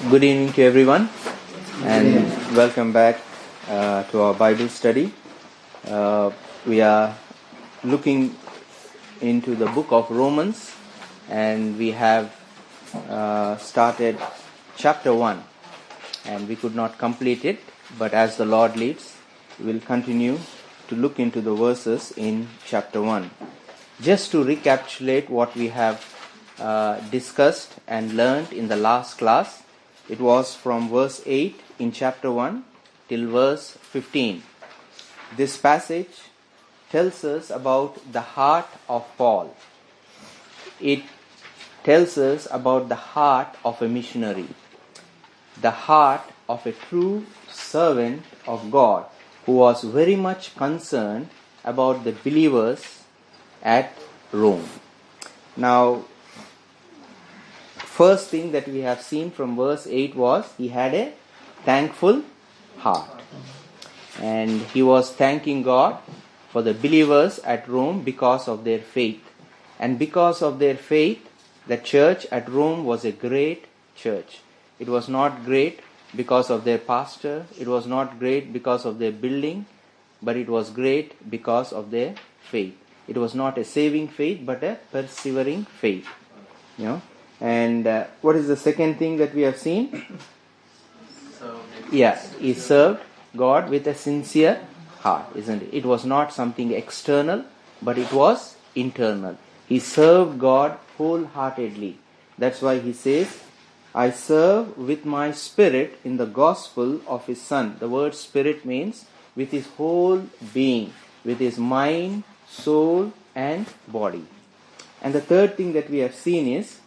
Good evening to everyone, and welcome back to our Bible study. We are looking into the book of Romans, and we have started chapter 1, and we could not complete it, but as the Lord leads, we will continue to look into the verses in chapter 1. Just to recapitulate what we have discussed and learned in the last class, it was from verse 8 in chapter 1 till verse 15. This passage tells us about the heart of Paul. It tells us about the heart of a missionary, the heart of a true servant of God who was very much concerned about the believers at Rome. Now, first thing that we have seen from verse 8 was he had a thankful heart. And he was thanking God for the believers at Rome because of their faith. And because of their faith, the church at Rome was a great church. It was not great because of their pastor. It was not great because of their building. But it was great because of their faith. It was not a saving faith, but a persevering faith. And what is the second thing that we have seen? He served God with a sincere heart, isn't it? It was not something external, but it was internal. He served God wholeheartedly. That's why he says, I serve with my spirit in the gospel of his Son. The word spirit means with his whole being, with his mind, soul, and body. And the third thing that we have seen is,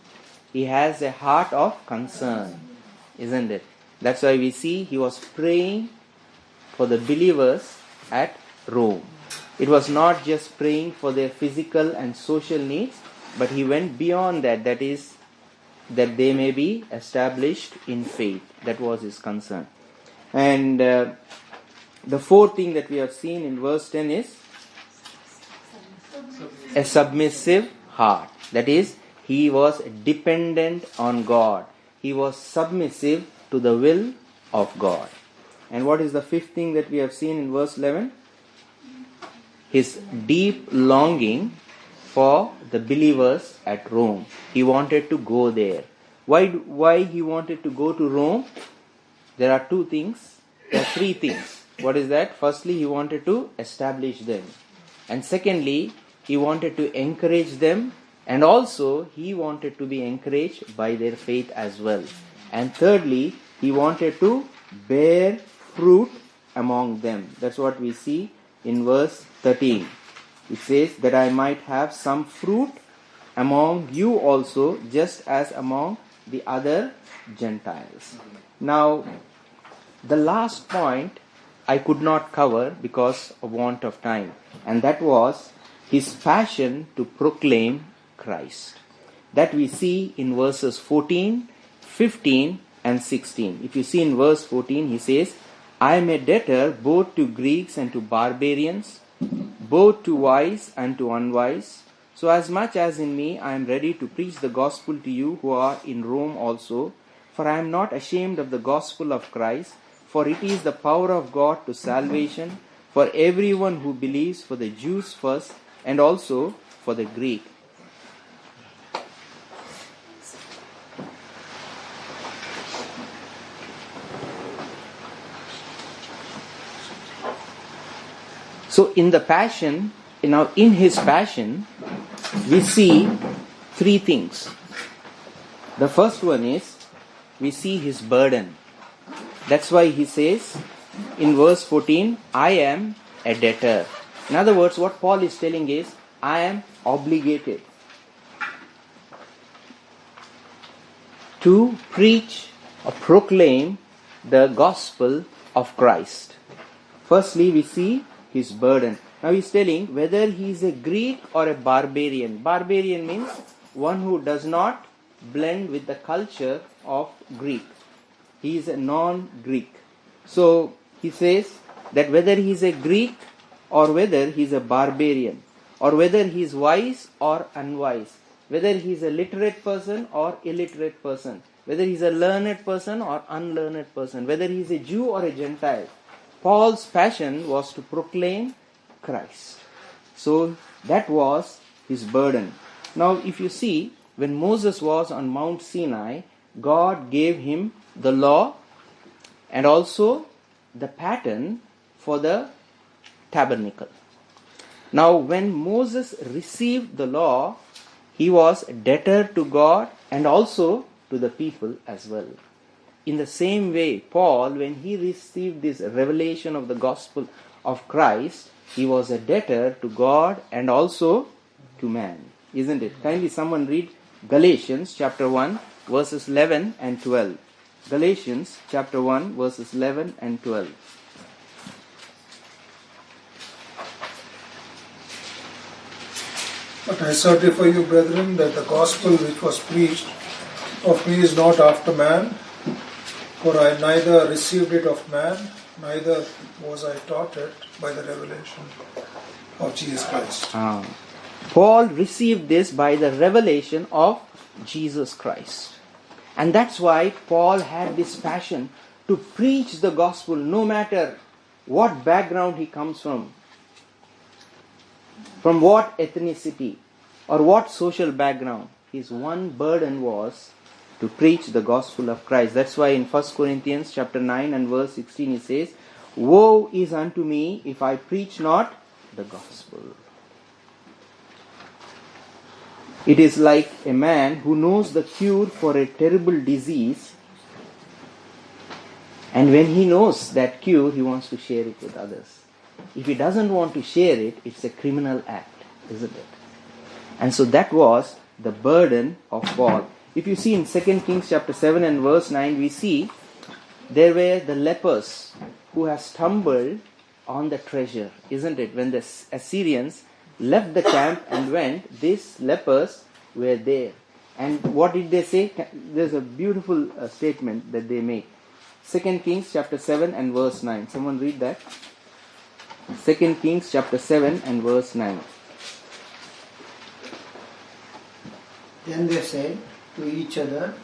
he has a heart of concern, isn't it? That's why we see he was praying for the believers at Rome. It was not just praying for their physical and social needs, but he went beyond that. That is, that they may be established in faith. That was his concern. And the fourth thing that we have seen in verse 10 is a submissive heart. That is, he was dependent on God. He was submissive to the will of God. And what is the fifth thing that we have seen in verse 11? His deep longing for the believers at Rome. He wanted to go there. Why he wanted to go to Rome? There are three things. What is that? Firstly, he wanted to establish them. And secondly, he wanted to encourage them. And also, he wanted to be encouraged by their faith as well. And thirdly, he wanted to bear fruit among them. That's what we see in verse 13. It says, that I might have some fruit among you also, just as among the other Gentiles. Now, the last point I could not cover because of want of time. And that was his passion to proclaim Christ. That we see in verses 14, 15 and 16. If you see in verse 14, he says, I am a debtor both to Greeks and to barbarians, both to wise and to unwise. So as much as in me I am ready to preach the gospel to you who are in Rome also, for I am not ashamed of the gospel of Christ, for it is the power of God to salvation for everyone who believes, for the Jews first and also for the Greek. So in his passion, we see three things. The first one is, we see his burden. That's why he says in verse 14, I am a debtor. In other words, what Paul is telling is, I am obligated to preach or proclaim the gospel of Christ. Firstly, we see his burden. Now he's telling whether he is a Greek or a barbarian. Barbarian means one who does not blend with the culture of Greek. He is a non-Greek. So he says that whether he is a Greek or whether he is a barbarian, or whether he is wise or unwise, whether he is a literate person or illiterate person, whether he's a learned person or unlearned person, whether he's a Jew or a Gentile, Paul's passion was to proclaim Christ. So that was his burden. Now if you see, when Moses was on Mount Sinai, God gave him the law and also the pattern for the tabernacle. Now when Moses received the law, he was debtor to God and also to the people as well. In the same way, Paul, when he received this revelation of the gospel of Christ, he was a debtor to God and also to man. Isn't it? Kindly someone read Galatians chapter 1 verses 11 and 12. Galatians chapter 1 verses 11 and 12. But I certify you, brethren, that the gospel which was preached of me is not after man, for I neither received it of man, neither was I taught it by the revelation of Jesus Christ. Paul received this by the revelation of Jesus Christ. And that's why Paul had this passion to preach the gospel no matter what background he comes from what ethnicity or what social background. His one burden was to preach the gospel of Christ. That's why in 1 Corinthians chapter 9 and verse 16 he says, "Woe is unto me if I preach not the gospel." It is like a man who knows the cure for a terrible disease, and when he knows that cure, he wants to share it with others. If he doesn't want to share it, it's a criminal act, isn't it? And so that was the burden of Paul. If you see in 2 Kings chapter 7 and verse 9, we see there were the lepers who have stumbled on the treasure, isn't it? When the Assyrians left the camp and went, these lepers were there. And what did they say? There's a beautiful statement that they make. 2 Kings chapter 7 and verse 9. Someone read that. 2 Kings chapter 7 and verse 9. Then they said to each other,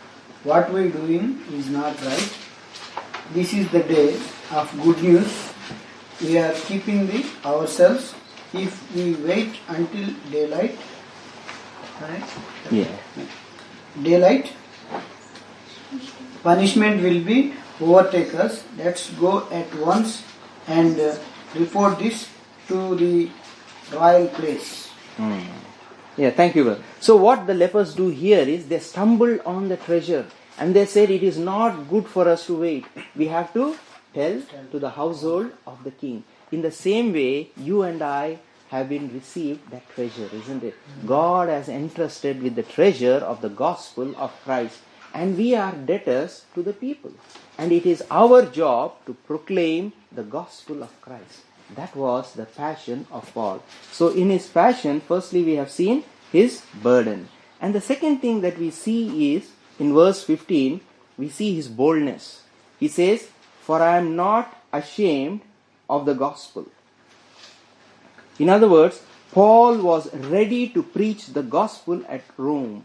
"What we are doing is not right. This is the day of good news. We are keeping ourselves. If we wait until daylight," right? Yeah. Daylight, punishment will be overtake us. Let's go at once and report this to the royal place. Yeah, thank you, brother. So what the lepers do here is they stumbled on the treasure and they said it is not good for us to wait. We have to tell to the household of the king. In the same way, you and I have been received that treasure, isn't it? God has entrusted with the treasure of the gospel of Christ, and we are debtors to the people. And it is our job to proclaim the gospel of Christ. That was the passion of Paul. So in his passion, firstly we have seen his burden. And the second thing that we see is, in verse 15, we see his boldness. He says, "For I am not ashamed of the gospel." In other words, Paul was ready to preach the gospel at Rome.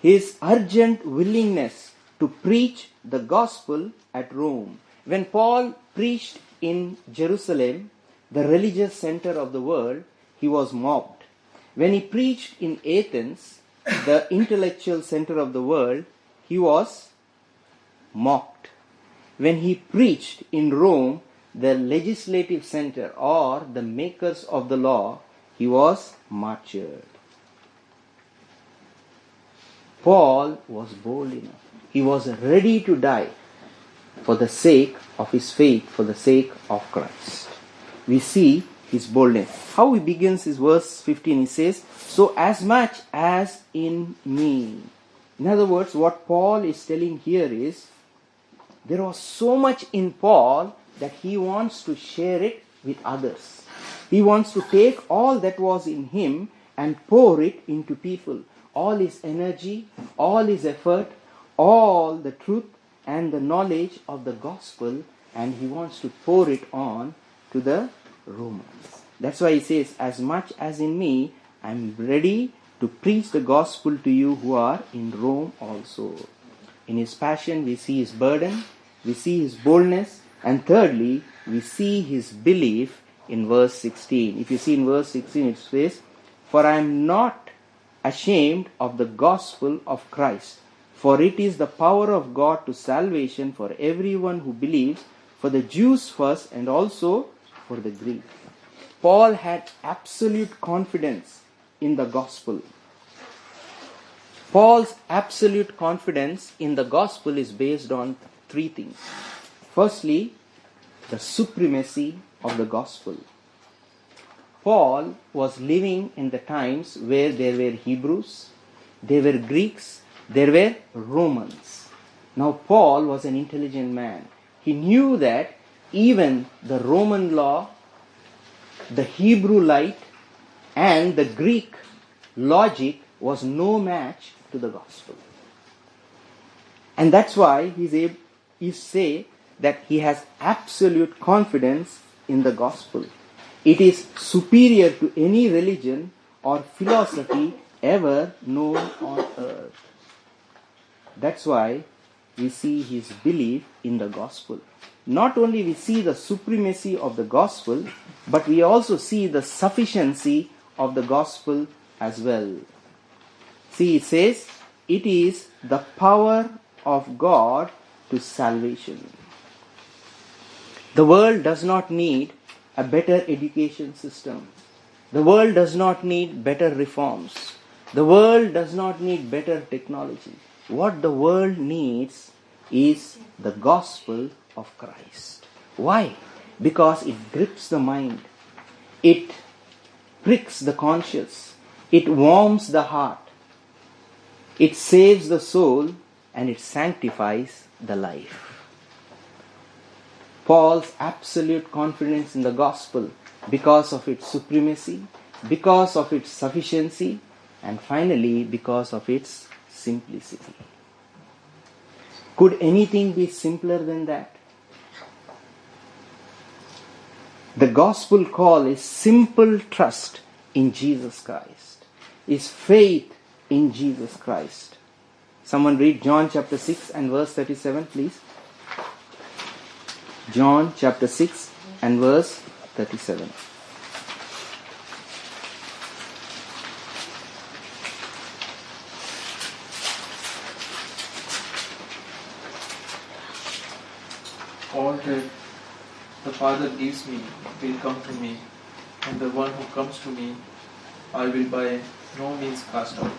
His urgent willingness to preach the gospel at Rome. When Paul preached in Jerusalem, the religious center of the world, he was mobbed. When he preached in Athens, the intellectual center of the world, he was mocked. When he preached in Rome, the legislative center or the makers of the law, he was martyred. Paul was bold enough. He was ready to die for the sake of his faith, for the sake of Christ. We see his boldness. How he begins his verse 15, he says, "So as much as in me." In other words, what Paul is telling here is, there was so much in Paul that he wants to share it with others. He wants to take all that was in him and pour it into people. All his energy, all his effort, all the truth and the knowledge of the gospel, and he wants to pour it on to the Romans. That's why he says, "As much as in me, I am ready to preach the gospel to you who are in Rome also." In his passion, we see his burden, we see his boldness, and thirdly, we see his belief in verse 16. If you see in verse 16, it says, "For I am not ashamed of the gospel of Christ, for it is the power of God to salvation for everyone who believes, for the Jews first and also for the Greek." Paul had absolute confidence in the gospel. Paul's absolute confidence in the gospel is based on three things. Firstly, the supremacy of the gospel. Paul was living in the times where there were Hebrews, there were Greeks, there were Romans. Now Paul was an intelligent man. He knew that even the Roman law, the Hebrew light, and the Greek logic was no match to the gospel. And that's why he say that he has absolute confidence in the gospel. It is superior to any religion or philosophy ever known on earth. That's why we see his belief in the gospel. Not only we see the supremacy of the gospel, but we also see the sufficiency of the gospel as well. See, it says, it is the power of God to salvation. The world does not need a better education system. The world does not need better reforms. The world does not need better technology. What the world needs is the gospel of Christ. Why? Because it grips the mind. It pricks the conscience. It warms the heart. It saves the soul and it sanctifies the life. Paul's absolute confidence in the gospel because of its supremacy, because of its sufficiency, and finally because of its simplicity. Could anything be simpler than that? The gospel call is simple trust in Jesus Christ, is faith in Jesus Christ. Someone read John chapter 6 and verse 37, please. John chapter 6 and verse 37. All that the Father gives me will come to me, and the one who comes to me I will by no means cast out.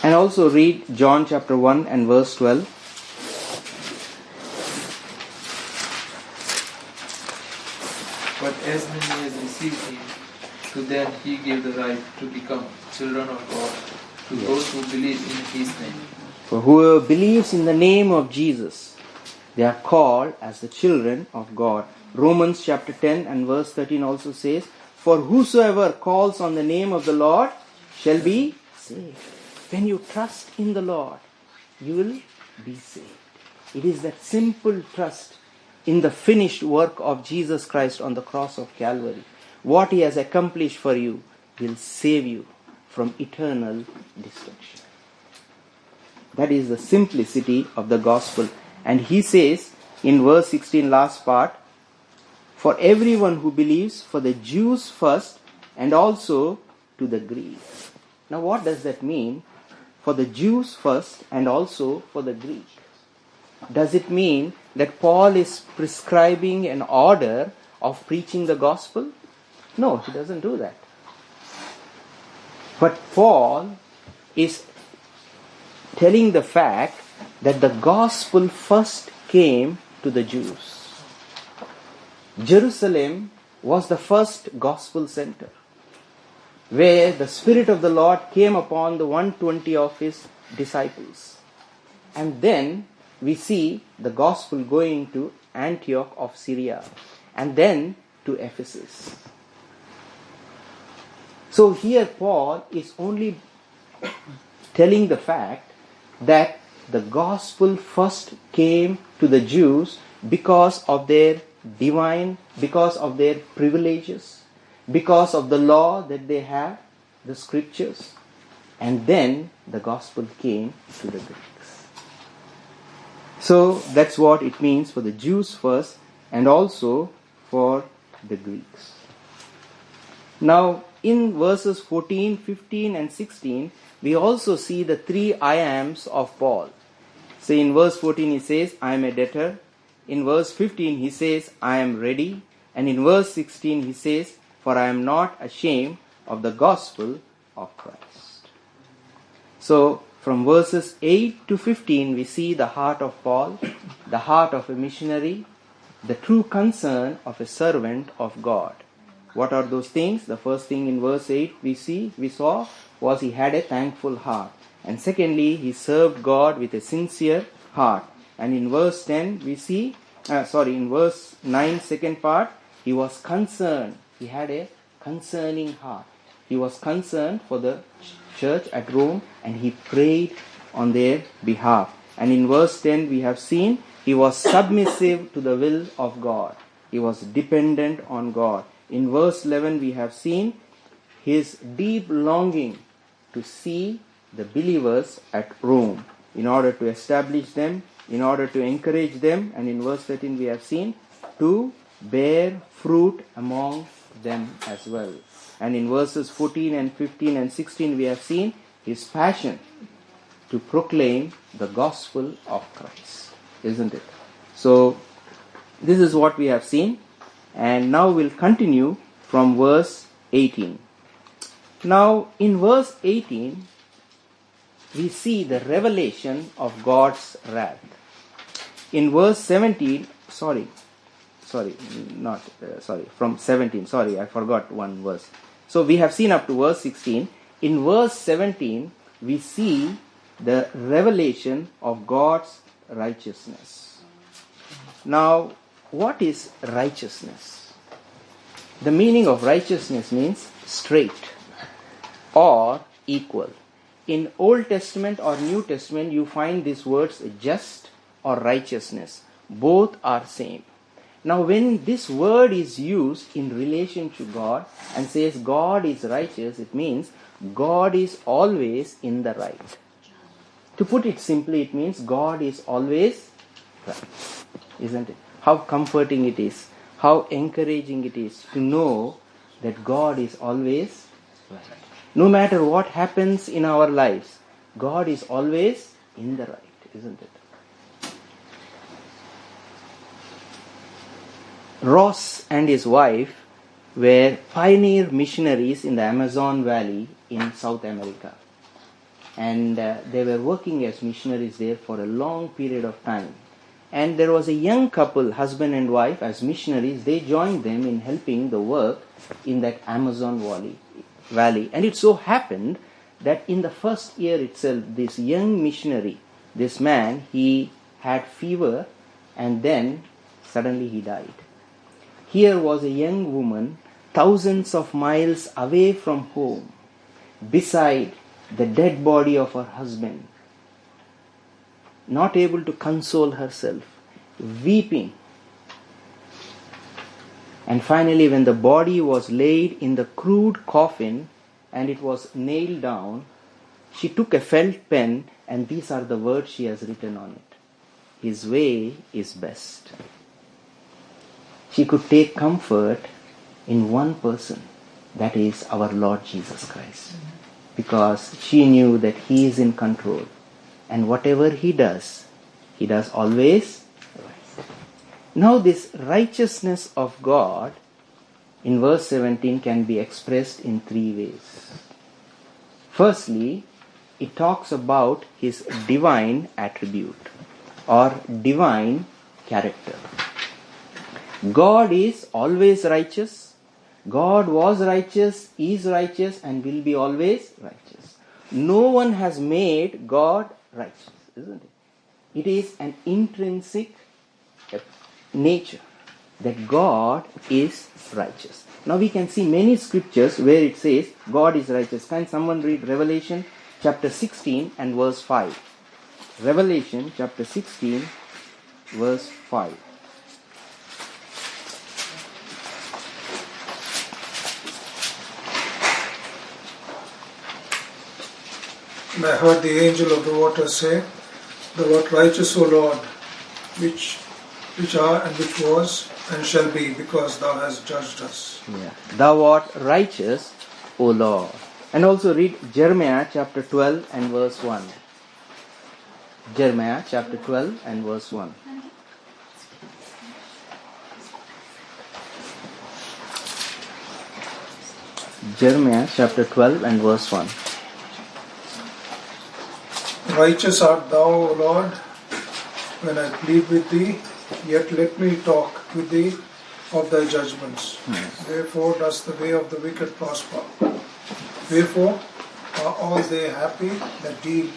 And also read John chapter 1 and verse 12. But as many as received him, to them he gave the right to become children of God, to those who believe in his name. For whoever believes in the name of Jesus, they are called as the children of God. Romans chapter 10 and verse 13 also says, "For whosoever calls on the name of the Lord shall be saved." When you trust in the Lord, you will be saved. It is that simple trust in the finished work of Jesus Christ on the cross of Calvary. What he has accomplished for you will save you from eternal destruction. That is the simplicity of the gospel. And he says in verse 16, last part, "For everyone who believes, for the Jews first and also to the Greeks." Now what does that mean? For the Jews first and also for the Greek. Does it mean that Paul is prescribing an order of preaching the gospel? No, he doesn't do that. But Paul is telling the fact that the gospel first came to the Jews. Jerusalem was the first gospel center, where the Spirit of the Lord came upon the 120 of his disciples. And then we see the gospel going to Antioch of Syria and then to Ephesus. So here Paul is only telling the fact that the gospel first came to the Jews because of their because of their privileges, because of the law that they have, the scriptures, and then the gospel came to the Greeks. So that's what it means for the Jews first and also for the Greeks. Now in verses 14, 15 and 16 we also see the three I ams of Paul. So in verse 14 he says, I am a debtor. In verse 15 he says, I am ready. And in verse 16 he says, for I am not ashamed of the gospel of Christ. So from verses 8 to 15 we see the heart of Paul, the heart of a missionary, the true concern of a servant of God. What are those things? The first thing in verse 8 we saw was he had a thankful heart. And secondly, he served God with a sincere heart. And in verse 10 we see, in verse 9 second part, he was concerned. He had a concerning heart. He was concerned for the church at Rome and he prayed on their behalf. And in verse 10 we have seen he was submissive to the will of God. He was dependent on God. In verse 11 we have seen his deep longing to see the believers at Rome in order to establish them, in order to encourage them. And in verse 13 we have seen to bear fruit among them as well. And in verses 14 and 15 and 16 we have seen his passion to proclaim the gospel of Christ, isn't it? So this is what we have seen, and now we'll continue from verse 18. Now in verse 18 we see the revelation of God's wrath. In verse 17, from 17, I forgot one verse. So we have seen up to verse 16. In verse 17, we see the revelation of God's righteousness. Now, what is righteousness? The meaning of righteousness means straight or equal. In Old Testament or New Testament, you find these words just or righteousness. Both are same. Now when this word is used in relation to God and says God is righteous, it means God is always in the right. To put it simply, it means God is always right. Isn't it? How comforting it is, how encouraging it is to know that God is always right. No matter what happens in our lives, God is always in the right, isn't it? Ross and his wife were pioneer missionaries in the Amazon Valley in South America. And they were working as missionaries there for a long period of time. And there was a young couple, husband and wife, as missionaries. They joined them in helping the work in that Amazon Valley. And it so happened that in the first year itself, this young missionary, this man, he had fever and then suddenly he died. Here was a young woman, thousands of miles away from home, beside the dead body of her husband, not able to console herself, weeping. And finally, when the body was laid in the crude coffin and it was nailed down, she took a felt pen and these are the words she has written on it. His way is best. She could take comfort in one person, that is our Lord Jesus Christ. Because she knew that He is in control. And whatever He does always right. Now this righteousness of God in verse 17 can be expressed in three ways. Firstly, it talks about His divine attribute or divine character. God is always righteous. God was righteous, is righteous, and will be always righteous. No one has made God righteous, isn't it? It is an intrinsic nature that God is righteous. Now we can see many scriptures where it says God is righteous. Can someone read Revelation chapter 16 and verse 5? Revelation chapter 16 verse 5. And I heard the angel of the waters say, Thou art righteous, O Lord, which are and which was and shall be, because thou hast judged us. Yeah. Thou art righteous, O Lord. And also read Jeremiah chapter 12 and verse 1. Jeremiah chapter 12 and verse 1. Jeremiah chapter 12 and verse 1. Righteous art thou, O Lord, when I plead with thee, yet let me talk with thee of thy judgments. Therefore does the way of the wicked prosper. Wherefore are all they happy that deal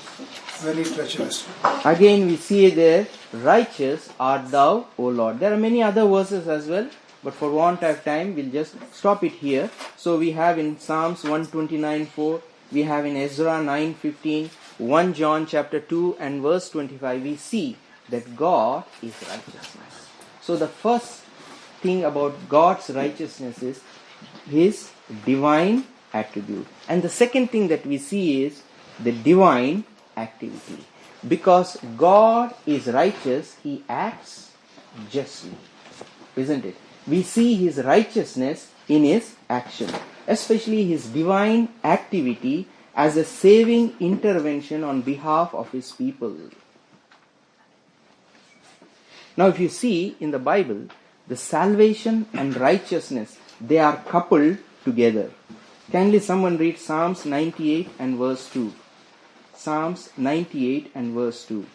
very treacherously. Again we see there, righteous art thou, O Lord. There are many other verses as well, but for want of time we'll just stop it here. So we have in Psalms 129:4, we have in Ezra 9:15, 1 John chapter 2 and verse 25, we see that God is righteousness. So the first thing about God's righteousness is His divine attribute. And the second thing that we see is the divine activity. Because God is righteous, He acts justly. Isn't it? We see His righteousness in His action, especially His divine activity as a saving intervention on behalf of His people. Now if you see in the Bible, the salvation and righteousness, they are coupled together. Kindly someone read Psalms 98 and verse 2. Psalms 98 and verse 2.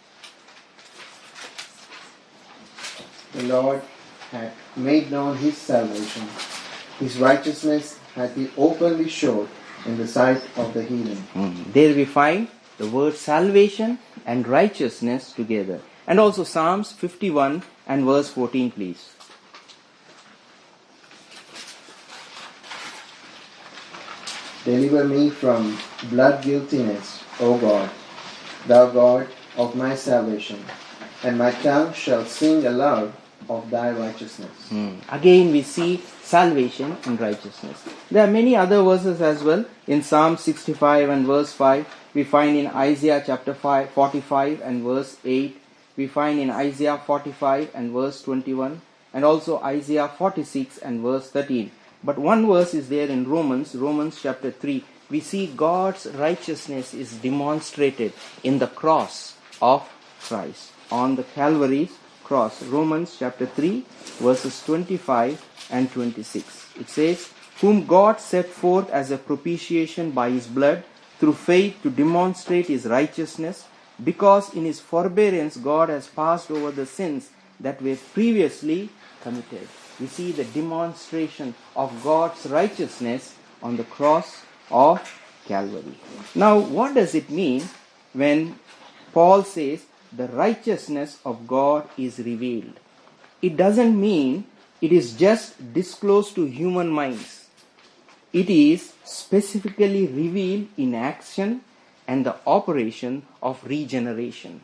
The Lord hath made known His salvation. His righteousness hath He openly showed in the sight of the heathen. There we find the word salvation and righteousness together. And also Psalms 51 and verse 14, please. Deliver me from blood guiltiness, O God, thou God of my salvation, and my tongue shall sing aloud of thy righteousness. Again we see salvation and righteousness. There are many other verses as well. In Psalm 65 and verse 5, we find in Isaiah chapter 45 and verse 8, we find in Isaiah 45 and verse 21, and also Isaiah 46 and verse 13. But one verse is there in Romans chapter 3. We see God's righteousness is demonstrated in the cross of Christ, on the Calvary's cross. Romans chapter 3 verses 25 and 26. It says, whom God set forth as a propitiation by His blood through faith to demonstrate His righteousness, because in His forbearance God has passed over the sins that were previously committed. We see the demonstration of God's righteousness on the cross of Calvary. Now, what does it mean when Paul says the righteousness of God is revealed? It doesn't mean it is just disclosed to human minds. It is specifically revealed in action and the operation of regeneration.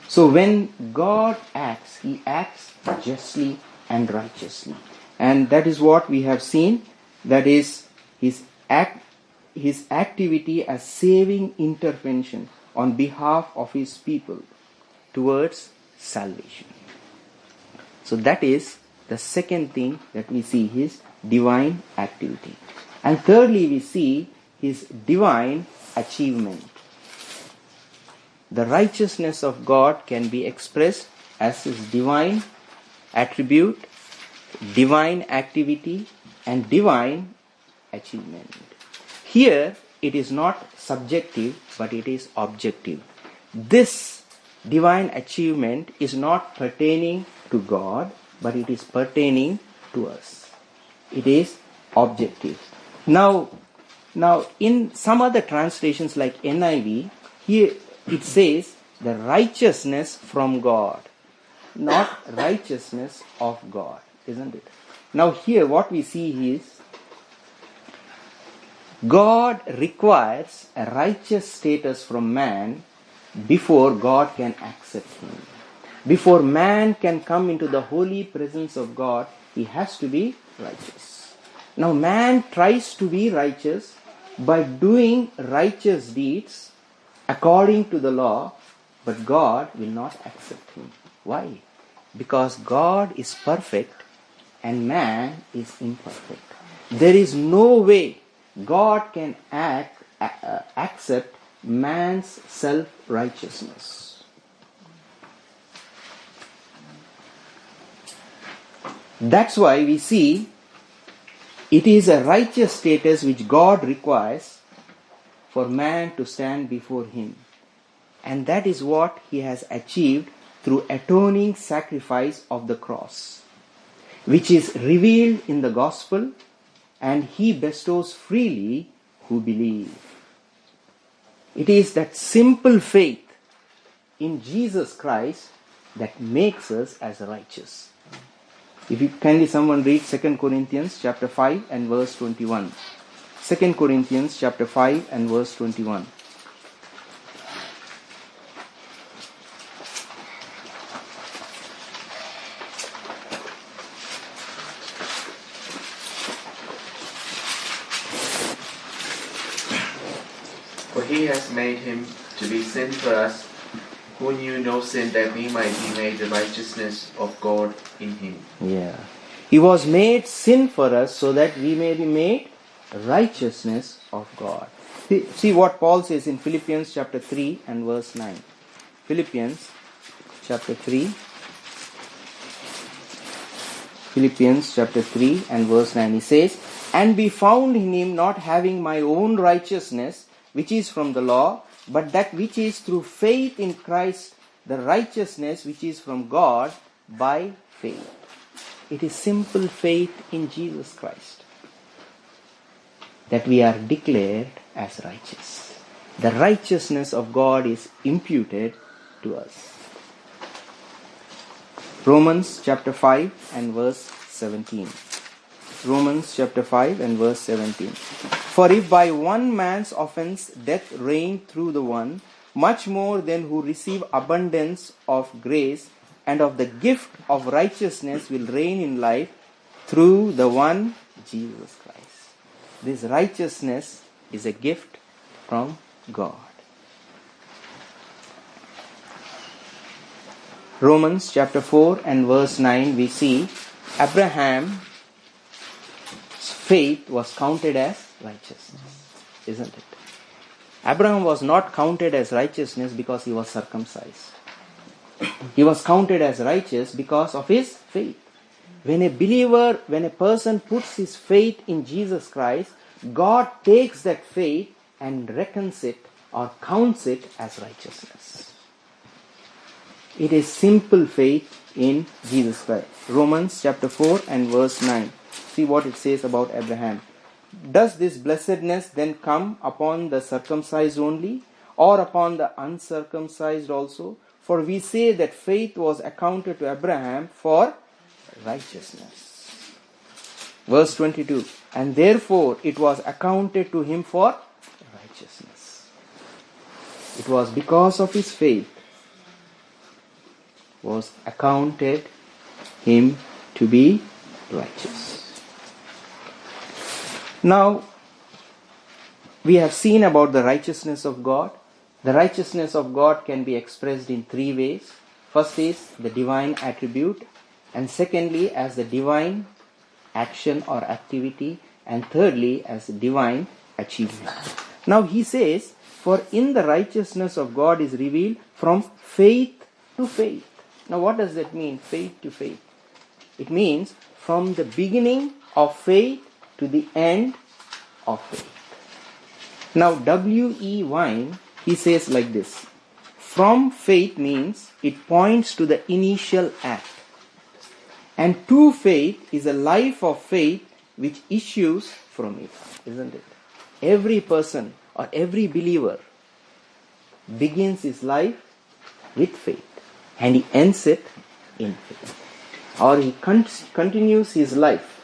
So when God acts, He acts justly and righteously. And that is what we have seen. That is His activity as saving intervention on behalf of His people towards salvation. So that is the second thing that we see, His divine activity. And thirdly, we see His divine achievement. The righteousness of God can be expressed as His divine attribute, divine activity, and divine achievement. Here, it is not subjective, but it is objective. This divine achievement is not pertaining to God, but it is pertaining to us. It is objective. Now in some other translations like NIV, here it says the righteousness from God, not righteousness of God, isn't it? Now here what we see is God requires a righteous status from man before God can accept him. Before man can come into the holy presence of God, he has to be righteous. Now man tries to be righteous by doing righteous deeds according to the law, but God will not accept him. Why? Because God is perfect and man is imperfect. There is no way God can accept man's self-righteousness. That's why we see it is a righteous status which God requires for man to stand before him. And that is what he has achieved through atoning sacrifice of the cross, which is revealed in the gospel, and he bestows freely who believe. It is that simple faith in Jesus Christ that makes us as righteous. If you kindly someone read 2 Corinthians chapter 5 and verse 21. 2 Corinthians chapter 5 and verse 21. For he has made him to be sin for us, who knew no sin, that we might be made the righteousness of God in him. Yeah. He was made sin for us so that we may be made righteousness of God. See what Paul says in Philippians chapter 3 and verse 9. Philippians chapter 3. Philippians chapter 3 and verse 9. He says, "And be found in him, not having my own righteousness, which is from the law, but that which is through faith in Christ, the righteousness which is from God by faith." It is simple faith in Jesus Christ that we are declared as righteous. The righteousness of God is imputed to us. Romans chapter 5 and verse 17. Romans chapter 5 and verse 17. "For if by one man's offense death reigned through the one, much more than who receive abundance of grace and of the gift of righteousness will reign in life through the one Jesus Christ." This righteousness is a gift from God. Romans chapter 4 and verse 9, we see Abraham's faith was counted as righteousness, isn't it? Abraham was not counted as righteousness because he was circumcised. He was counted as righteous because of his faith. When a believer, when a person puts his faith in Jesus Christ, God takes that faith and reckons it or counts it as righteousness. It is simple faith in Jesus Christ. Romans chapter 4 and verse 9. See what it says about Abraham. "Does this blessedness then come upon the circumcised only, or upon the uncircumcised also? For we say that faith was accounted to Abraham for righteousness." Verse 22. "And therefore it was accounted to him for righteousness." It was because of his faith was accounted him to be righteous. Now, we have seen about the righteousness of God. The righteousness of God can be expressed in three ways. First is the divine attribute, and secondly as the divine action or activity, and thirdly as divine achievement. Now he says, "For in the righteousness of God is revealed from faith to faith." Now what does that mean, faith to faith? It means from the beginning of faith to the end of faith. Now W.E. Vine, he says like this: from faith means it points to the initial act, and to faith is a life of faith which issues from it, isn't it? Every person or every believer begins his life with faith and he ends it in faith, or he continues his life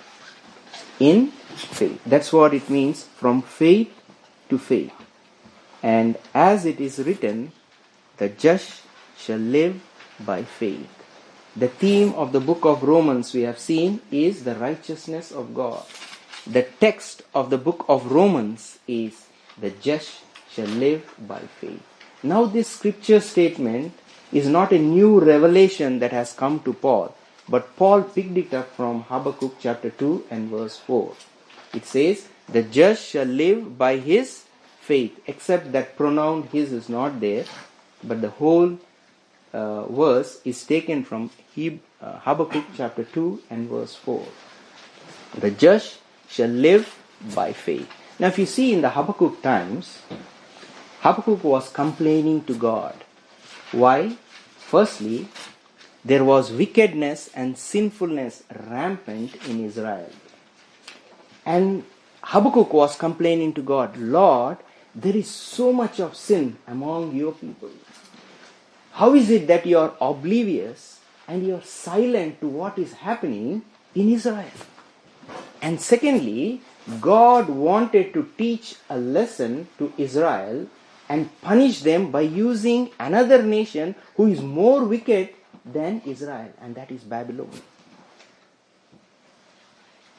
in faith. That's what it means, from faith to faith. And as it is written, the just shall live by faith. The theme of the book of Romans we have seen is the righteousness of God. The text of the book of Romans is the just shall live by faith. Now this scripture statement is not a new revelation that has come to Paul, but Paul picked it up from Habakkuk chapter 2 and verse 4. It says, the just shall live by his faith, except that pronoun his is not there, but the whole verse is taken from Habakkuk chapter 2 and verse 4. The just shall live by faith. Now if you see in the Habakkuk times, Habakkuk was complaining to God. Why? Firstly, there was wickedness and sinfulness rampant in Israel. And Habakkuk was complaining to God, Lord, there is so much of sin among your people. How is it that you are oblivious and you are silent to what is happening in Israel? And secondly, God wanted to teach a lesson to Israel and punish them by using another nation who is more wicked than Israel, and that is Babylon.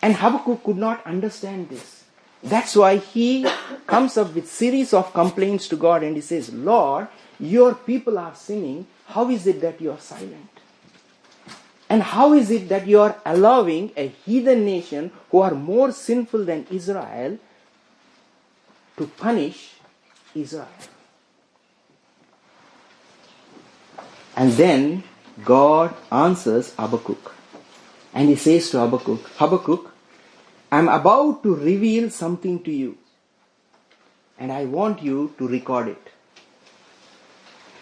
And Habakkuk could not understand this. That's why he comes up with series of complaints to God, and he says, Lord, your people are sinning. How is it that you are silent? And how is it that you are allowing a heathen nation who are more sinful than Israel to punish Israel? And then God answers Habakkuk. And he says to Habakkuk, Habakkuk, I am about to reveal something to you. And I want you to record it,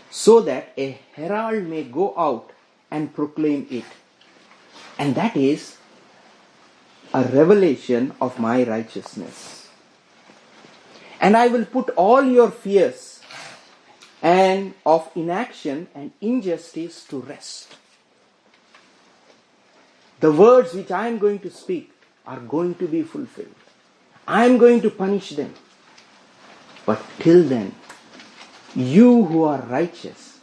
so that a herald may go out and proclaim it. And that is a revelation of my righteousness. And I will put all your fears and of inaction and injustice to rest. The words which I am going to speak are going to be fulfilled. I am going to punish them. But till then, you who are righteous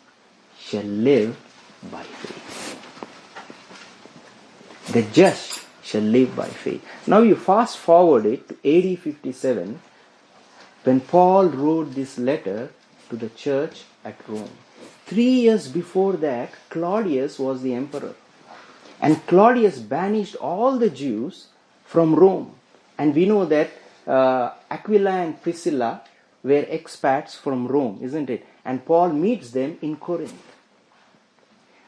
shall live by faith. The just shall live by faith. Now you fast forward it to AD 57, when Paul wrote this letter to the church at Rome. 3 years before that, Claudius was the emperor. And Claudius banished all the Jews from Rome. And we know that Aquila and Priscilla were expats from Rome, isn't it? And Paul meets them in Corinth.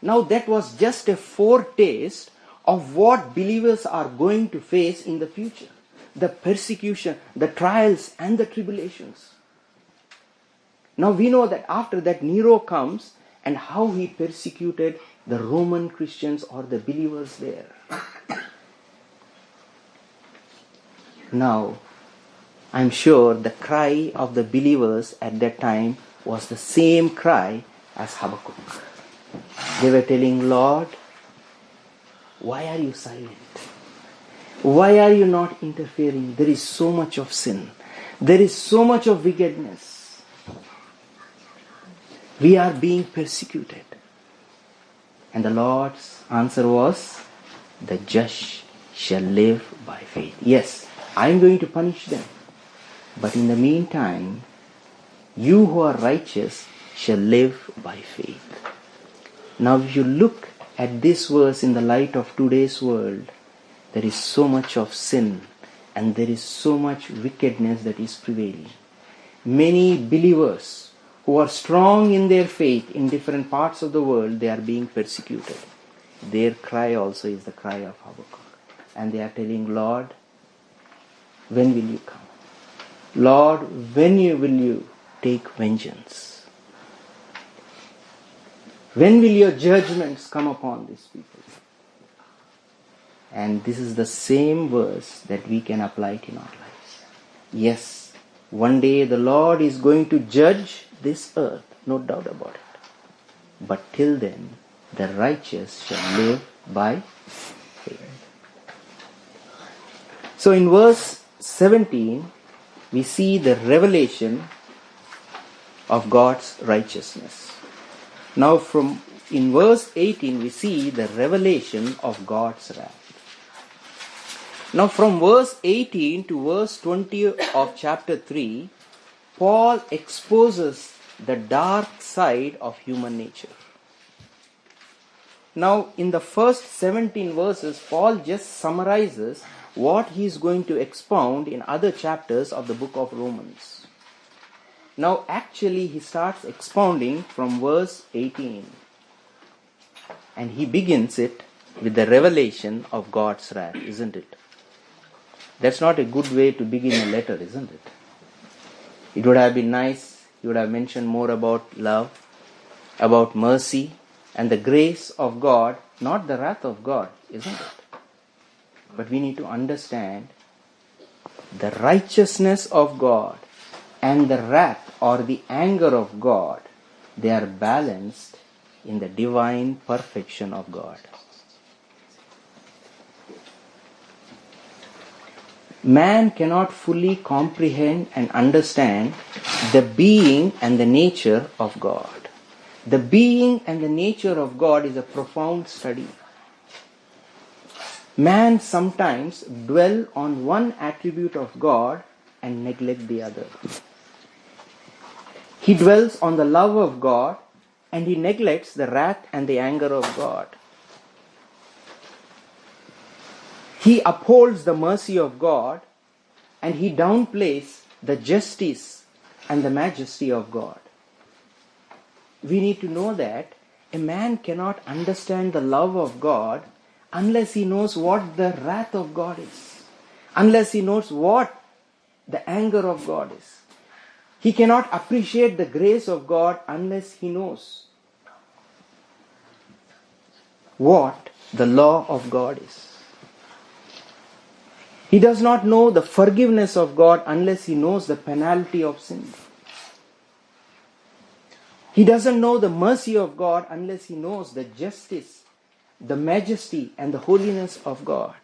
Now that was just a foretaste of what believers are going to face in the future. The persecution, the trials and the tribulations. Now we know that after that Nero comes and how he persecuted the Roman Christians or the believers there. Now, I'm sure the cry of the believers at that time was the same cry as Habakkuk. They were telling, Lord, why are you silent? Why are you not interfering? There is so much of sin. There is so much of wickedness. We are being persecuted. And the Lord's answer was, the just shall live by faith. Yes, I am going to punish them. But in the meantime, you who are righteous shall live by faith. Now if you look at this verse in the light of today's world, there is so much of sin and there is so much wickedness that is prevailing. Many believers who are strong in their faith in different parts of the world, they are being persecuted. Their cry also is the cry of Habakkuk. And they are telling, Lord, when will you come? Lord, when will you take vengeance? When will your judgments come upon these people? And this is the same verse that we can apply it in our lives. Yes, one day the Lord is going to judge this earth, no doubt about it. But till then, the righteous shall live by faith. So in verse 17, we see the revelation of God's righteousness. Now in verse 18, we see the revelation of God's wrath. Now from verse 18 to verse 20 of chapter 3, Paul exposes the dark side of human nature. Now, in the first 17 verses, Paul just summarizes what he is going to expound in other chapters of the book of Romans. Now, actually, he starts expounding from verse 18. And he begins it with the revelation of God's wrath, isn't it? That's not a good way to begin a letter, isn't it? It would have been nice, he would have mentioned more about love, about mercy, and the grace of God, not the wrath of God, isn't it? But we need to understand the righteousness of God and the wrath or the anger of God, they are balanced in the divine perfection of God. Man cannot fully comprehend and understand the being and the nature of God. The being and the nature of God is a profound study. Man sometimes dwell on one attribute of God and neglect the other. He dwells on the love of God and he neglects the wrath and the anger of God. He upholds the mercy of God and he downplays the justice and the majesty of God. We need to know that a man cannot understand the love of God unless he knows what the wrath of God is, unless he knows what the anger of God is. He cannot appreciate the grace of God unless he knows what the law of God is. He does not know the forgiveness of God unless he knows the penalty of sin. He doesn't know the mercy of God unless he knows the justice, the majesty, and the holiness of God.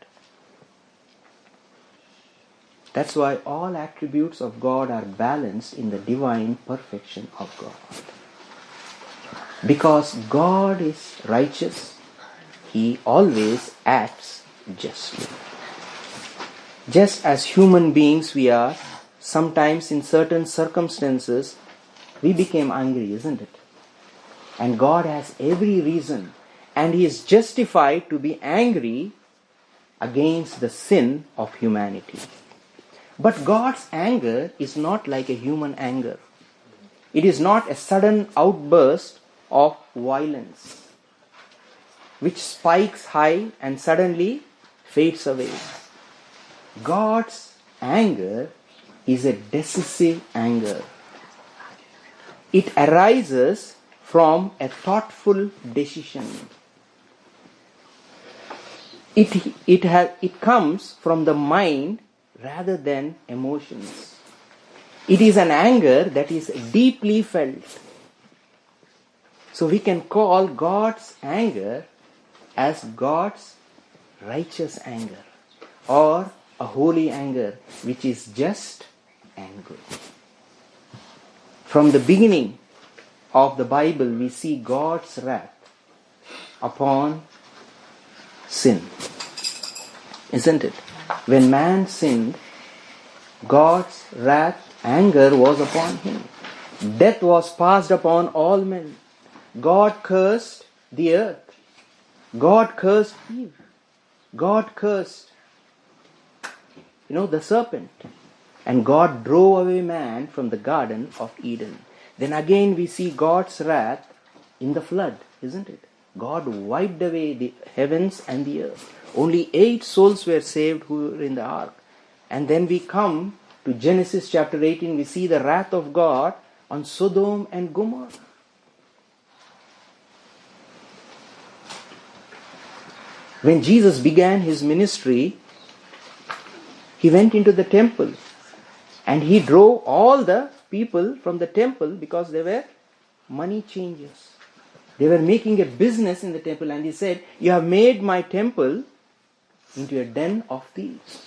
That's why all attributes of God are balanced in the divine perfection of God. Because God is righteous, He always acts justly. Just as human beings we are, sometimes in certain circumstances, we became angry, isn't it? And God has every reason, and He is justified to be angry against the sin of humanity. But God's anger is not like a human anger. It is not a sudden outburst of violence, which spikes high and suddenly fades away. God's anger is a decisive anger. It arises from a thoughtful decision. It comes from the mind rather than emotions. It is an anger that is deeply felt. So we can call God's anger as God's righteous anger, or a holy anger, which is just anger. From the beginning of the Bible, we see God's wrath upon sin. Isn't it? When man sinned, God's wrath, anger was upon him. Death was passed upon all men. God cursed the earth. God cursed Eve. God cursed, the serpent. And God drove away man from the Garden of Eden. Then again we see God's wrath in the flood, isn't it? God wiped away the heavens and the earth. Only 8 souls were saved who were in the ark. And then we come to Genesis chapter 18, we see the wrath of God on Sodom and Gomorrah. When Jesus began His ministry, He went into the temple and He drove all the people from the temple because they were money changers. They were making a business in the temple, and He said, "You have made my temple into a den of thieves."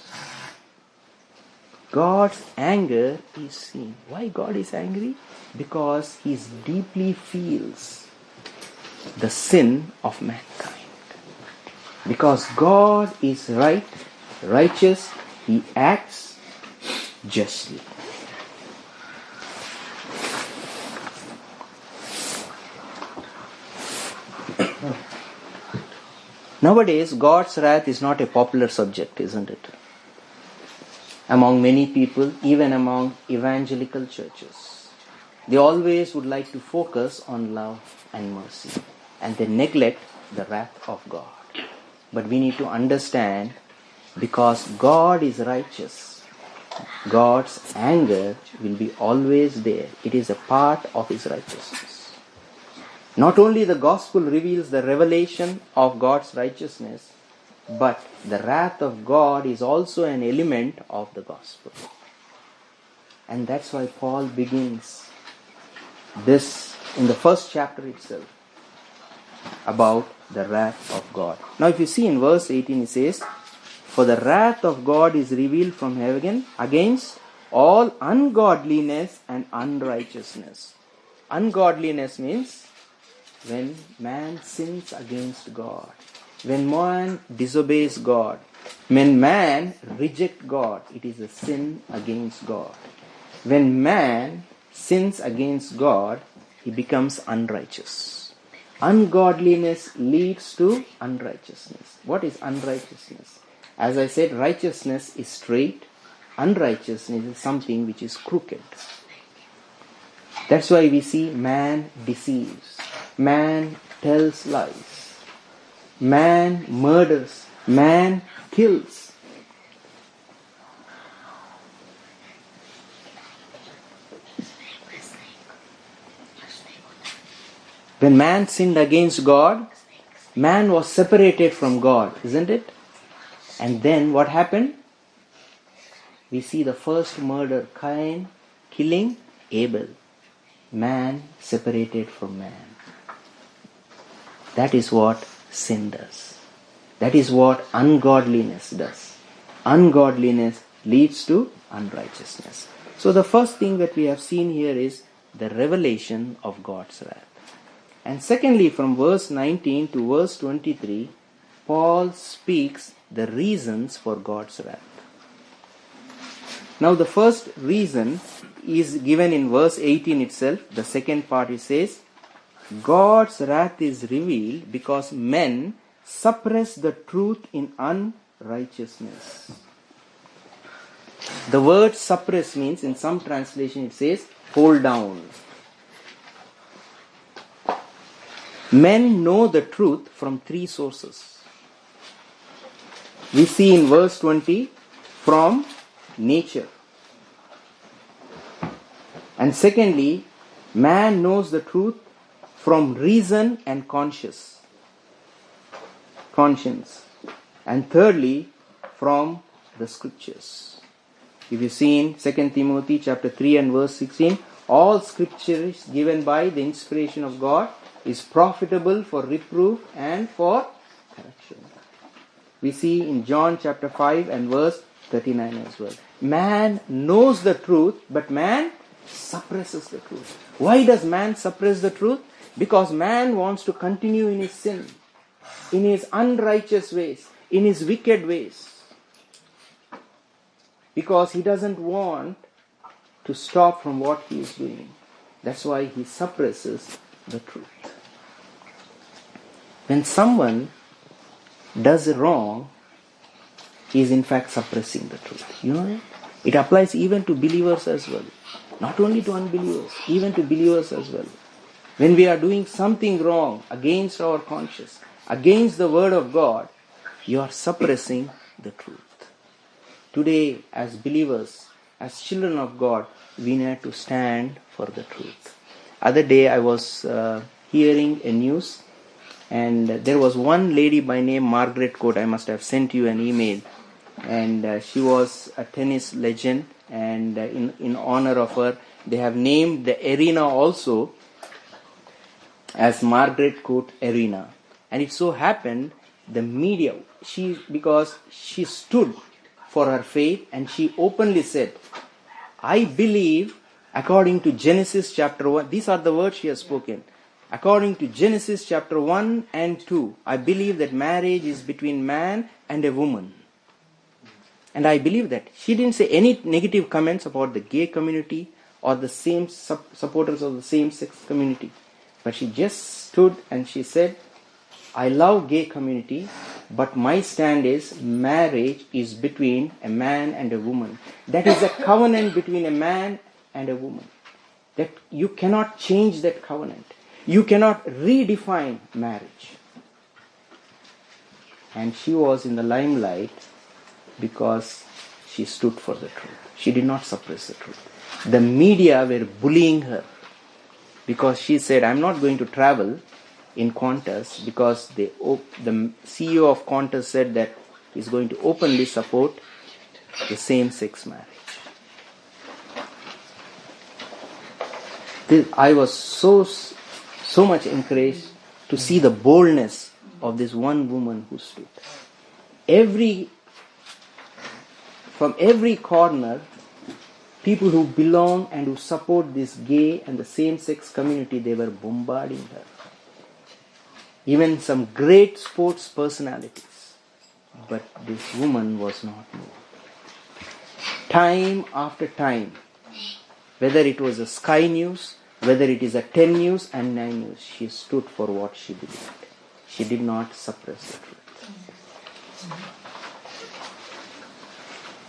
God's anger is seen. Why God is angry? Because He deeply feels the sin of mankind. Because God is righteous, He acts justly. Nowadays, God's wrath is not a popular subject, isn't it? Among many people, even among evangelical churches. They always would like to focus on love and mercy, and they neglect the wrath of God. But we need to understand, because God is righteous, God's anger will be always there. It is a part of His righteousness. Not only the gospel reveals the revelation of God's righteousness, but the wrath of God is also an element of the gospel. And that's why Paul begins this in the first chapter itself about the wrath of God. Now if you see in verse 18, it says, "For the wrath of God is revealed from heaven against all ungodliness and unrighteousness." Ungodliness means when man sins against God, when man disobeys God, when man rejects God, it is a sin against God. When man sins against God, he becomes unrighteous. Ungodliness leads to unrighteousness. What is unrighteousness? As I said, righteousness is straight. Unrighteousness is something which is crooked. That's why we see man deceives. Man tells lies. Man murders. Man kills. When man sinned against God, man was separated from God, isn't it? And then what happened? We see the first murder, Cain killing Abel. Man separated from man. That is what sin does. That is what ungodliness does. Ungodliness leads to unrighteousness. So the first thing that we have seen here is the revelation of God's wrath. And secondly, from verse 19 to verse 23, Paul speaks the reasons for God's wrath. Now the first reason is given in verse 18 itself. The second part it says, God's wrath is revealed because men suppress the truth in unrighteousness. The word suppress means, in some translation it says, hold down. Men know the truth from three sources. We see in verse 20, from nature. And secondly, man knows the truth from reason and conscience. And thirdly, from the scriptures. If you see in 2 Timothy chapter 3 and verse 16, all scripture is given by the inspiration of God, is profitable for reproof and for correction. We see in John chapter 5 and verse 39 as well. Man knows the truth, but man suppresses the truth. Why does man suppress the truth? Because man wants to continue in his sin, in his unrighteous ways, in his wicked ways. Because he doesn't want to stop from what he is doing. That's why he suppresses the truth. When someone does wrong, he is in fact suppressing the truth. You know that? It applies even to believers as well. Not only to unbelievers, even to believers as well. When we are doing something wrong against our conscience, against the word of God, you are suppressing the truth. Today, as believers, as children of God, we need to stand for the truth. Other day I was hearing a news, and there was one lady by name Margaret Court. I must have sent you an email. And she was a tennis legend, and in honor of her, they have named the arena also as Margaret Court Arena. And it so happened, the media, because she stood for her faith, and she openly said, I believe, according to Genesis chapter 1, these are the words she has spoken. According to Genesis chapter 1 and 2, I believe that marriage is between man and a woman. And I believe that. She didn't say any negative comments about the gay community or the same supporters of the same-sex community. But she just stood and she said, I love gay community, but my stand is marriage is between a man and a woman. That is a covenant between a man and a woman. That you cannot change that covenant. You cannot redefine marriage. And she was in the limelight because she stood for the truth. She did not suppress the truth. The media were bullying her because she said, I'm not going to travel in Qantas because the CEO of Qantas said that he's going to openly support the same-sex marriage. I was so much encouraged to see the boldness of this one woman who stood. From every corner, people who belong and who support this gay and the same-sex community, they were bombarding her. Even some great sports personalities. But this woman was not moved. Time after time, whether it was a Sky News, whether it is a 10 News and 9 News, she stood for what she believed. She did not suppress the truth.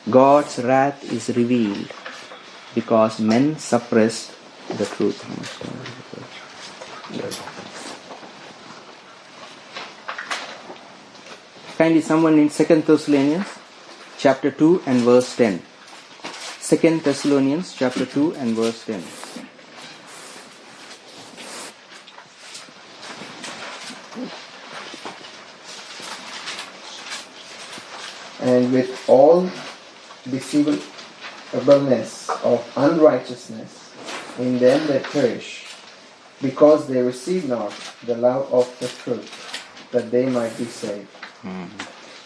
God's wrath is revealed because men suppressed the truth. Kindly someone in 2 Thessalonians chapter 2 and verse 10. 2 Thessalonians chapter 2 and verse 10. And with all deceivableness of unrighteousness in them that perish, because they receive not the love of the truth, that they might be saved.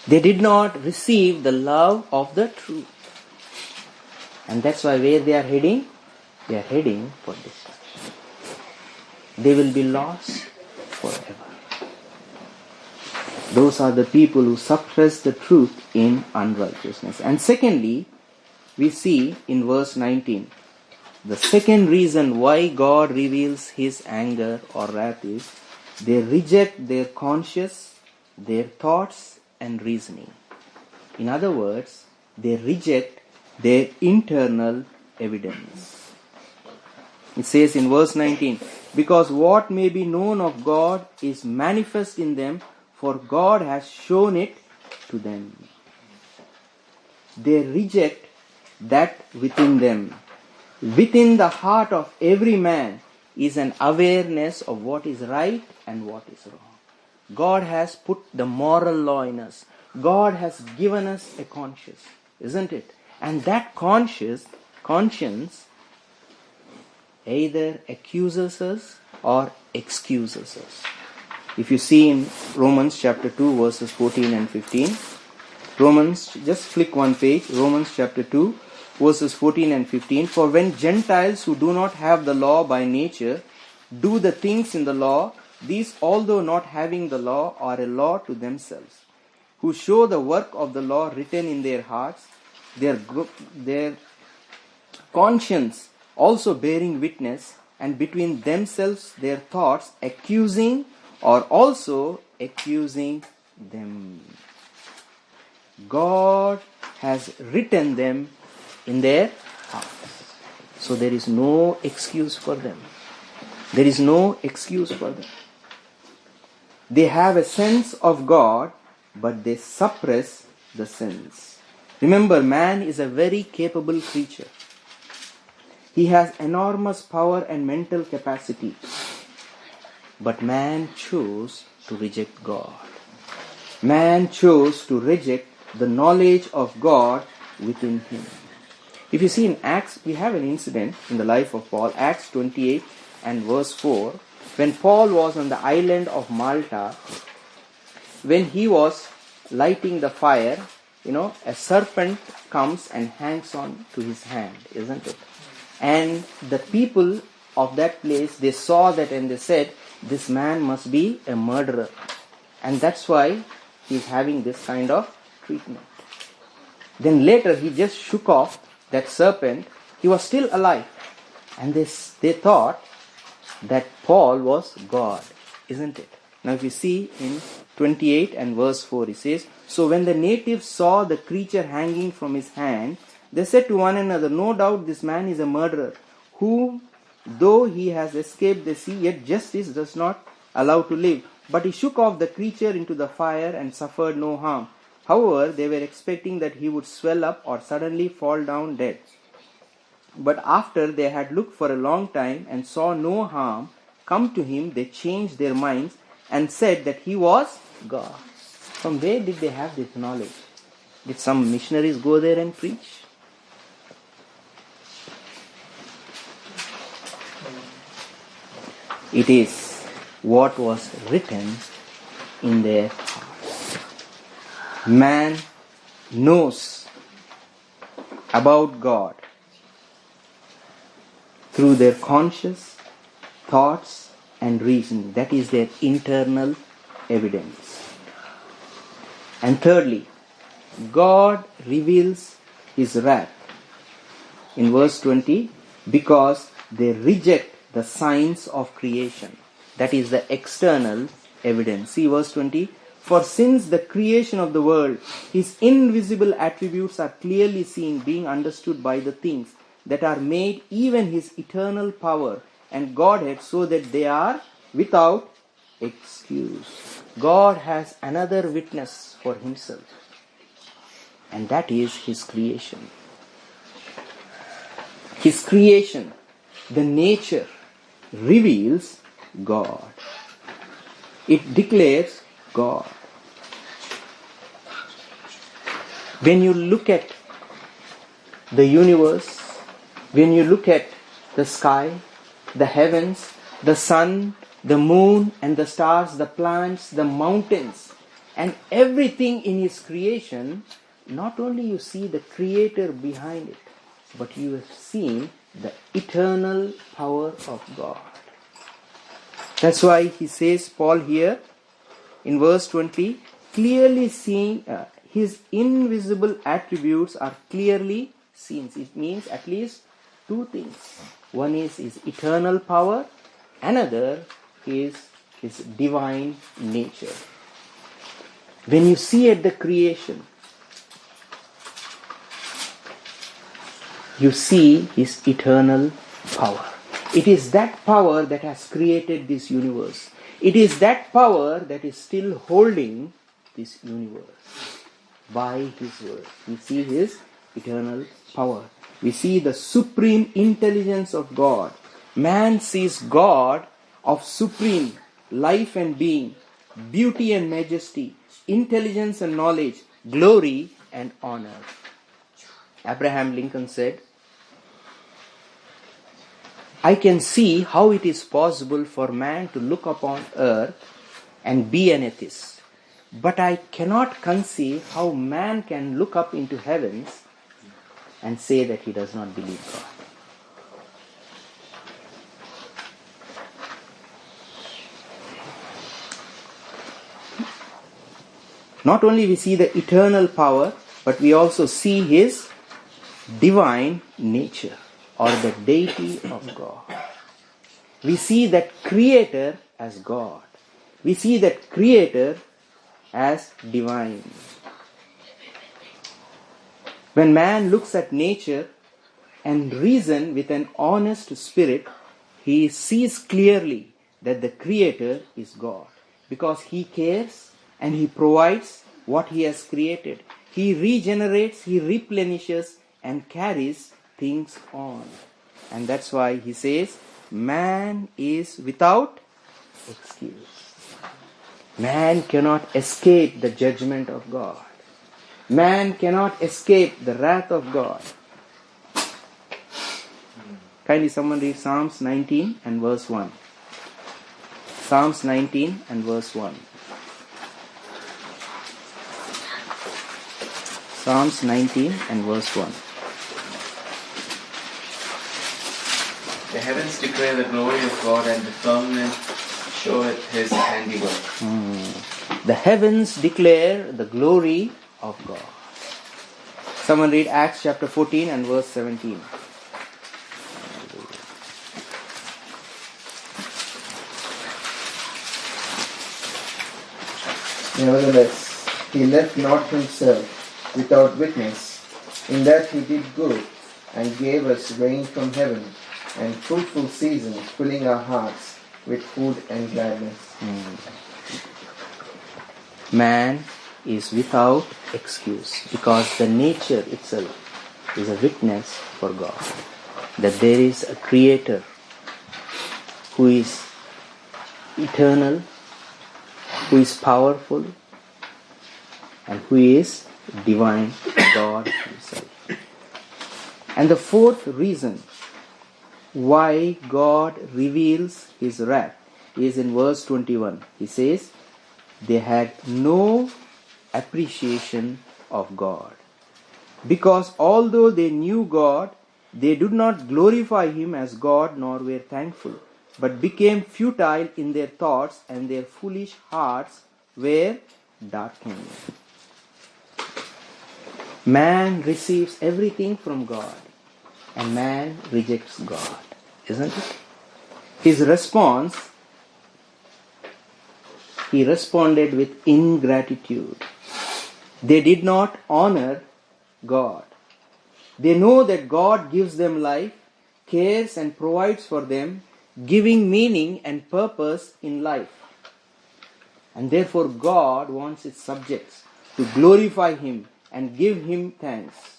They did not receive the love of the truth. And that's why where they are heading for destruction. They will be lost forever. Those are the people who suppress the truth in unrighteousness. And secondly, we see in verse 19, the second reason why God reveals His anger or wrath is they reject their conscience, their thoughts and reasoning. In other words, they reject their internal evidence. It says in verse 19, because what may be known of God is manifest in them, for God has shown it to them. They reject that within them. Within the heart of every man is an awareness of what is right and what is wrong. God has put the moral law in us. God has given us a conscience, isn't it? And that conscience either accuses us or excuses us. If you see in Romans chapter 2 verses 14 and 15, just flick one page, Romans chapter 2 verses 14 and 15, for when Gentiles who do not have the law by nature do the things in the law, these although not having the law are a law to themselves, who show the work of the law written in their hearts, their conscience also bearing witness, and between themselves their thoughts accusing or also accusing them. God has written them in their hearts. So there is no excuse for them. There is no excuse for them. They have a sense of God, but they suppress the sense. Remember, man is a very capable creature. He has enormous power and mental capacity. But man chose to reject God. Man chose to reject the knowledge of God within him. If you see in Acts, we have an incident in the life of Paul, Acts 28 and verse 4, when Paul was on the island of Malta, when he was lighting the fire, a serpent comes and hangs on to his hand, isn't it? And the people of that place, they saw that and they said, this man must be a murderer. And that's why he's having this kind of treatment. Then later he just shook off that serpent. He was still alive. And they thought that Paul was God, isn't it? Now if you see in 28 and verse 4, it says, "So when the natives saw the creature hanging from his hand, they said to one another, 'No doubt this man is a murderer, whom though he has escaped the sea, yet justice does not allow to live. But he shook off the creature into the fire and suffered no harm.' However, they were expecting that he would swell up or suddenly fall down dead. But after they had looked for a long time and saw no harm come to him, they changed their minds and said that he was God." From where did they have this knowledge? Did some missionaries go there and preach? It is what was written in their hearts. Man knows about God through their conscious thoughts and reasoning. That is their internal evidence. And thirdly, God reveals His wrath in verse 20 because they reject the signs of creation. That is the external evidence. See verse 20. "For since the creation of the world, His invisible attributes are clearly seen, being understood by the things that are made, even His eternal power and Godhead, so that they are without excuse." God has another witness for Himself, and that is His creation. His creation, the nature, reveals God. It declares God. When you look at the universe, when you look at the sky, the heavens, the sun, the moon and the stars, the plants, the mountains, and everything in His creation, not only you see the Creator behind it, but you have seen the eternal power of God. That's why he says, Paul here in verse 20, clearly seeing His invisible attributes are clearly seen. It means at least two things. One is His eternal power, another is His divine nature. When you see at the creation, you see His eternal power. It is that power that has created this universe. It is that power that is still holding this universe by His word. We see His eternal power. We see the supreme intelligence of God. Man sees God of supreme life and being, beauty and majesty, intelligence and knowledge, glory and honor. Abraham Lincoln said, "I can see how it is possible for man to look upon earth and be an atheist, but I cannot conceive how man can look up into heavens and say that he does not believe God." Not only we see the eternal power, but we also see His divine nature or the deity of God. We see that Creator as God. We see that Creator as divine. When man looks at nature and reason with an honest spirit, he sees clearly that the Creator is God, because He cares and He provides what He has created. He regenerates, He replenishes and carries things on. And that's why he says, man is without excuse. Man cannot escape the judgment of God. Man cannot escape the wrath of God. Kindly someone read Psalms 19 and verse 1. Psalms 19 and verse 1. Psalms 19 and verse 1. The heavens declare the glory of God, and the firmament showeth His handiwork. The heavens declare the glory of God. Someone read Acts chapter 14 and verse 17. Nevertheless, he left not himself without witness, in that he did good, and gave us rain from heaven, and fruitful seasons, filling our hearts with food and gladness. Man is without excuse, because the nature itself is a witness for God, that there is a Creator who is eternal, who is powerful, and who is divine, God Himself. And the fourth reason why God reveals His wrath is in verse 21. He says, they had no appreciation of God. Because although they knew God, they did not glorify Him as God nor were thankful, but became futile in their thoughts, and their foolish hearts were darkened. Man receives everything from God, and man rejects God, isn't it? His response, he responded with ingratitude. They did not honor God. They know that God gives them life, cares and provides for them, giving meaning and purpose in life. And therefore God wants His subjects to glorify Him and give Him thanks.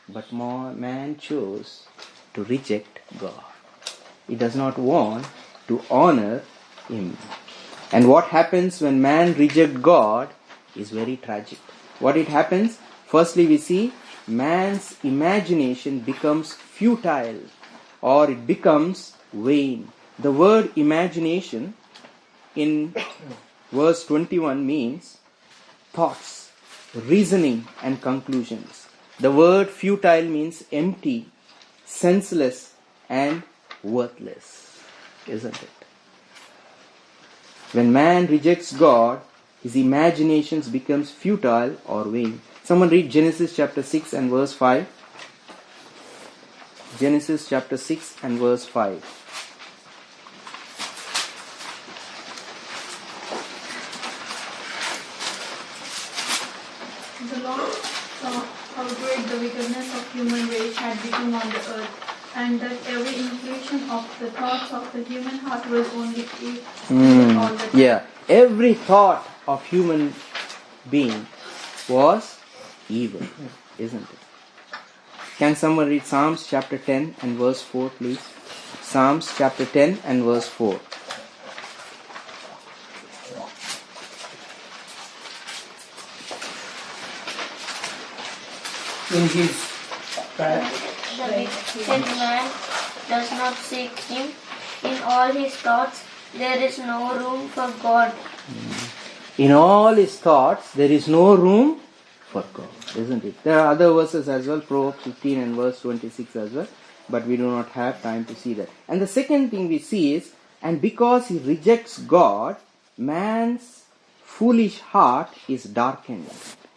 But man chose to reject God. He does not want to honor Him. And what happens when man rejects God is very tragic. What it happens? Firstly, we see man's imagination becomes futile, or it becomes vain. The word imagination in verse 21 means thoughts, reasoning and conclusions. The word futile means empty, senseless and worthless, isn't it? When man rejects God, his imaginations becomes futile or vain. Someone read Genesis chapter 6 and verse 5. Genesis chapter 6 and verse 5. The Lord saw how great the wickedness of human race had become on the earth, and that every inclination of the thoughts of the human heart was only evil all the time. Yeah, every thought of human being was evil, isn't it? Can someone read Psalms chapter 10 and verse 4, please? Psalms chapter 10 and verse 4. In his path, The wicked man does not seek Him. In all his thoughts there is no room for God. In all his thoughts, there is no room for God, isn't it? There are other verses as well, Proverbs 15 and verse 26 as well, but we do not have time to see that. And the second thing we see is, and because he rejects God, man's foolish heart is darkened.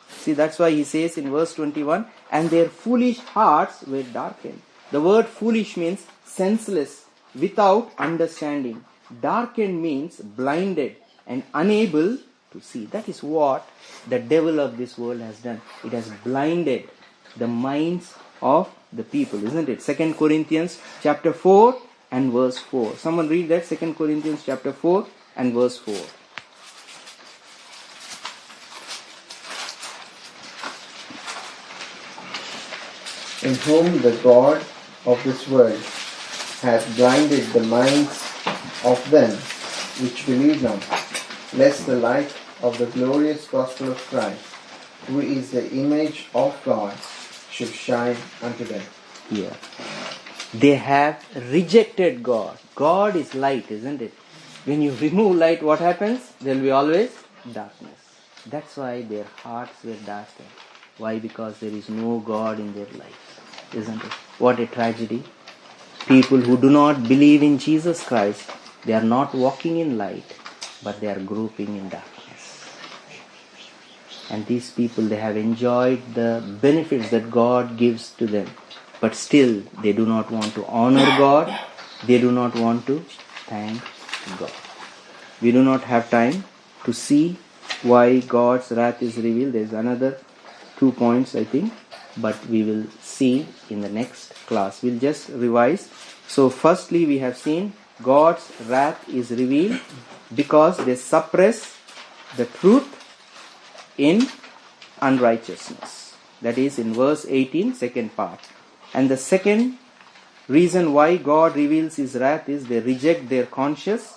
See, that's why he says in verse 21, and their foolish hearts were darkened. The word foolish means senseless, without understanding. Darkened means blinded and unable to see. That is what the devil of this world has done. It has blinded the minds of the people, isn't it? 2 Corinthians chapter 4 and verse 4. Someone read that, 2 Corinthians chapter 4 and verse 4. In whom the God of this world hath blinded the minds of them which believe not, lest the light of the glorious gospel of Christ, who is the image of God, should shine unto them. Here, they have rejected God. God is light, isn't it? When you remove light, what happens? There will be always darkness. That's why their hearts were darkened. Why? Because there is no God in their life, isn't it? What a tragedy. People who do not believe in Jesus Christ, they are not walking in light, but they are groping in darkness. And these people, they have enjoyed the benefits that God gives to them, but still they do not want to honor God, they do not want to thank God. We do not have time to see why God's wrath is revealed. There's another 2 points, I think, but we will see in the next class. We'll just revise. So firstly, we have seen God's wrath is revealed because they suppress the truth in unrighteousness. That is in verse 18, second part. And the second reason why God reveals His wrath is they reject their conscious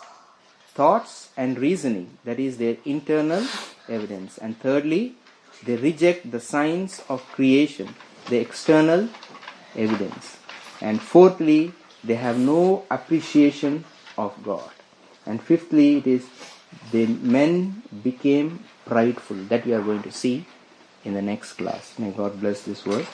thoughts and reasoning, that is their internal evidence. And thirdly, they reject the signs of creation, the external evidence. And fourthly, they have no appreciation of God. And fifthly, it is the men became prideful. That we are going to see in the next class. May God bless this word.